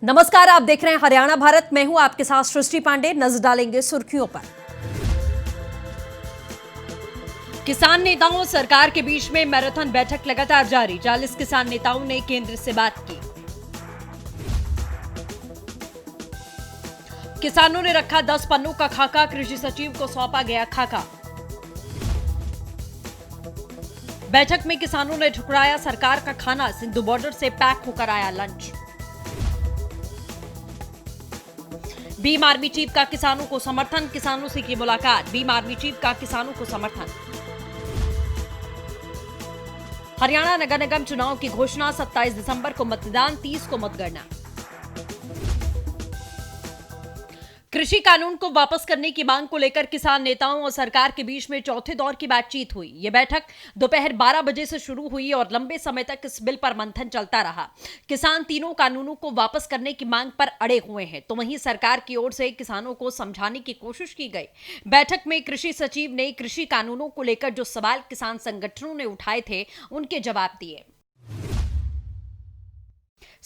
नमस्कार, आप देख रहे हैं हरियाणा भारत। मैं हूं आपके साथ सृष्टि पांडे। नजर डालेंगे सुर्खियों पर। किसान नेताओं और सरकार के बीच में मैराथन बैठक लगातार जारी। 40 किसान नेताओं ने केंद्र से बात की। किसानों ने रखा 10 पन्नों का खाका, कृषि सचिव को सौंपा गया खाका। बैठक में किसानों ने ठुकराया सरकार का खाना, सिंधु बॉर्डर से पैक होकर आया लंच। भीम आर्मी चीफ का किसानों को समर्थन, किसानों से की मुलाकात। भीम आर्मी चीफ का किसानों को समर्थन। हरियाणा नगर निगम चुनाव की घोषणा, 27 दिसंबर को मतदान, 30 को मतगणना। कृषि कानून को वापस करने की मांग को लेकर किसान नेताओं और सरकार के बीच में चौथे दौर की बातचीत हुई। यह बैठक दोपहर 12 बजे से शुरू हुई और लंबे समय तक इस बिल पर मंथन चलता रहा। किसान तीनों कानूनों को वापस करने की मांग पर अड़े हुए हैं, तो वहीं सरकार की ओर से किसानों को समझाने की कोशिश की गई। बैठक में कृषि सचिव ने कृषि कानूनों को लेकर जो सवाल किसान संगठनों ने उठाए थे, उनके जवाब दिए।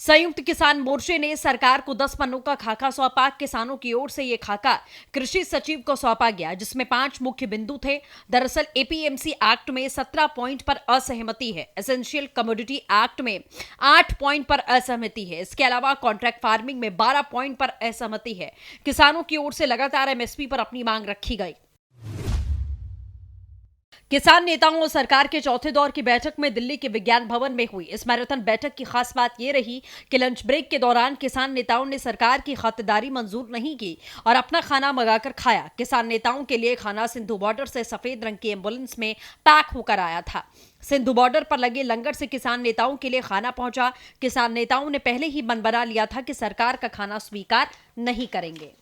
संयुक्त किसान मोर्चे ने सरकार को 10 पन्नों का खाका सौंपा। किसानों की ओर से यह खाका कृषि सचिव को सौंपा गया, जिसमें 5 मुख्य बिंदु थे। दरअसल एपीएमसी एक्ट में 17 पॉइंट पर असहमति है। एसेंशियल कमोडिटी एक्ट में 8 पॉइंट पर असहमति है। इसके अलावा कॉन्ट्रैक्ट फार्मिंग में 12 पॉइंट पर असहमति है। किसानों की ओर से लगातार एमएसपी पर अपनी मांग रखी गई। किसान नेताओं और सरकार के चौथे दौर की बैठक में दिल्ली के विज्ञान भवन में हुई। इस मैराथन बैठक की खास बात यह रही कि लंच ब्रेक के दौरान किसान नेताओं ने सरकार की खातिरदारी मंजूर नहीं की और अपना खाना मंगाकर खाया। किसान नेताओं के लिए खाना सिंधु बॉर्डर से सफेद रंग की एम्बुलेंस में पैक होकर आया था। सिंधु बॉर्डर पर लगे लंगर से किसान नेताओं के लिए खाना पहुंचा। किसान नेताओं ने पहले ही मन बना लिया था कि सरकार का खाना स्वीकार नहीं करेंगे।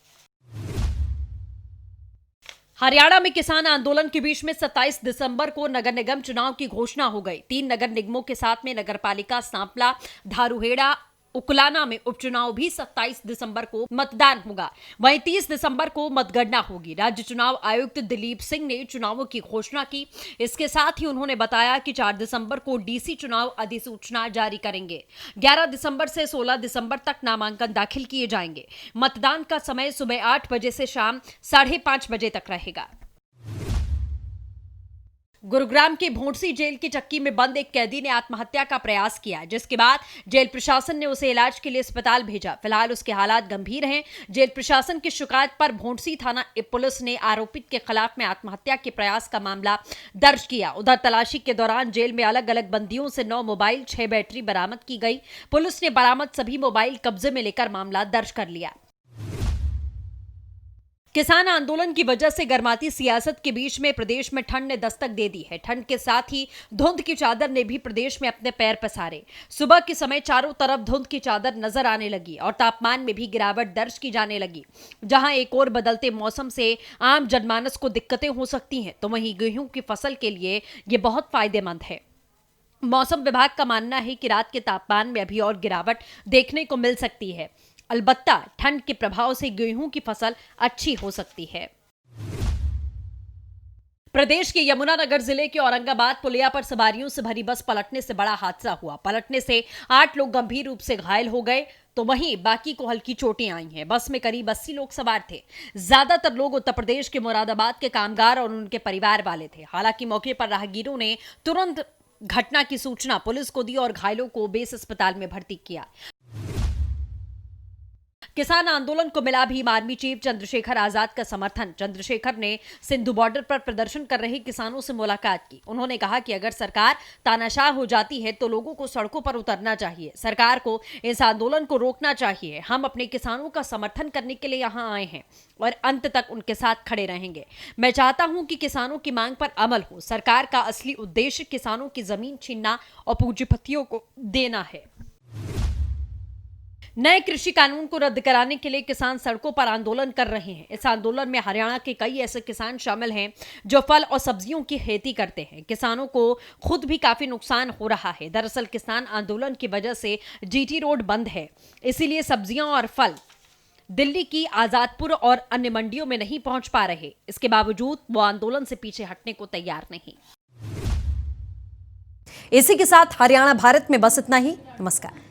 हरियाणा में किसान आंदोलन के बीच में 27 दिसंबर को नगर निगम चुनाव की घोषणा हो गई। 3 नगर निगमों के साथ में नगरपालिका सांपला, धारूहेड़ा, उकलाना में उपचुनाव भी 27 दिसंबर को मतदान होगा। वहीं 30 दिसंबर को मतगणना होगी। राज्य चुनाव आयुक्त दिलीप सिंह ने चुनावों की घोषणा की। इसके साथ ही उन्होंने बताया कि 4 दिसंबर को डीसी चुनाव अधिसूचना जारी करेंगे। 11 दिसंबर से 16 दिसंबर तक नामांकन दाखिल किए जाएंगे। मतदान का समय सुबह 8 बजे से शाम 5:30 बजे तक रहेगा। गुरुग्राम के भोंडसी जेल की चक्की में बंद एक कैदी ने आत्महत्या का प्रयास किया, जिसके बाद जेल प्रशासन ने उसे इलाज के लिए अस्पताल भेजा। फिलहाल उसके हालात गंभीर हैं। जेल प्रशासन की शिकायत पर भोंडसी थाना पुलिस ने आरोपित के खिलाफ में आत्महत्या के प्रयास का मामला दर्ज किया। उधर तलाशी के दौरान जेल में अलग अलग बंदियों से 9 मोबाइल, 6 बैटरी बरामद की गई। पुलिस ने बरामद सभी मोबाइल कब्जे में लेकर मामला दर्ज कर लिया। किसान आंदोलन की वजह से गर्माती सियासत के बीच में प्रदेश में ठंड ने दस्तक दे दी है। ठंड के साथ ही धुंध की चादर ने भी प्रदेश में अपने पैर पसारे। सुबह के समय चारों तरफ धुंध की चादर नजर आने लगी और तापमान में भी गिरावट दर्ज की जाने लगी। जहां एक और बदलते मौसम से आम जनमानस को दिक्कतें हो सकती हैं, तो वहीं गेहूं की फसल के लिए ये बहुत फायदेमंद है। मौसम विभाग का मानना है कि रात के तापमान में अभी और गिरावट देखने को मिल सकती है। अलबत्ता ठंड के प्रभाव से गेहूं की फसल अच्छी हो सकती है। प्रदेश के यमुनानगर जिले के औरंगाबाद पुलिया पर सवारियों से भरी बस पलटने से बड़ा हादसा हुआ। पलटने से 8 लोग गंभीर रूप से घायल हो गए, तो वहीं बाकी को हल्की चोटें आई हैं। बस में करीब 80 लोग सवार थे। ज्यादातर लोग उत्तर प्रदेश के मुरादाबाद के कामगार और उनके परिवार वाले थे। हालांकि मौके पर राहगीरों ने तुरंत घटना की सूचना पुलिस को दी और घायलों को बेस अस्पताल में भर्ती किया। किसान आंदोलन को मिला भीम आर्मी चीफ चंद्रशेखर आजाद का समर्थन। चंद्रशेखर ने सिंधु बॉर्डर पर प्रदर्शन कर रहे किसानों से मुलाकात की। उन्होंने कहा कि अगर सरकार तानाशाह हो जाती है तो लोगों को सड़कों पर उतरना चाहिए। सरकार को इस आंदोलन को रोकना चाहिए। हम अपने किसानों का समर्थन करने के लिए यहाँ आए हैं और अंत तक उनके साथ खड़े रहेंगे। मैं चाहता हूं कि किसानों की मांग पर अमल हो। सरकार का असली उद्देश्य किसानों की जमीन छीनना और पूंजीपतियों को देना है। नए कृषि कानून को रद्द कराने के लिए किसान सड़कों पर आंदोलन कर रहे हैं। इस आंदोलन में हरियाणा के कई ऐसे किसान शामिल हैं जो फल और सब्जियों की खेती करते हैं। किसानों को खुद भी काफी नुकसान हो रहा है। दरअसल किसान आंदोलन की वजह से जीटी रोड बंद है, इसीलिए सब्जियां और फल दिल्ली की आजादपुर और अन्य मंडियों में नहीं पहुंच पा रहे। इसके बावजूद वो आंदोलन से पीछे हटने को तैयार नहीं। इसी के साथ हरियाणा भारत में बस इतना ही। नमस्कार।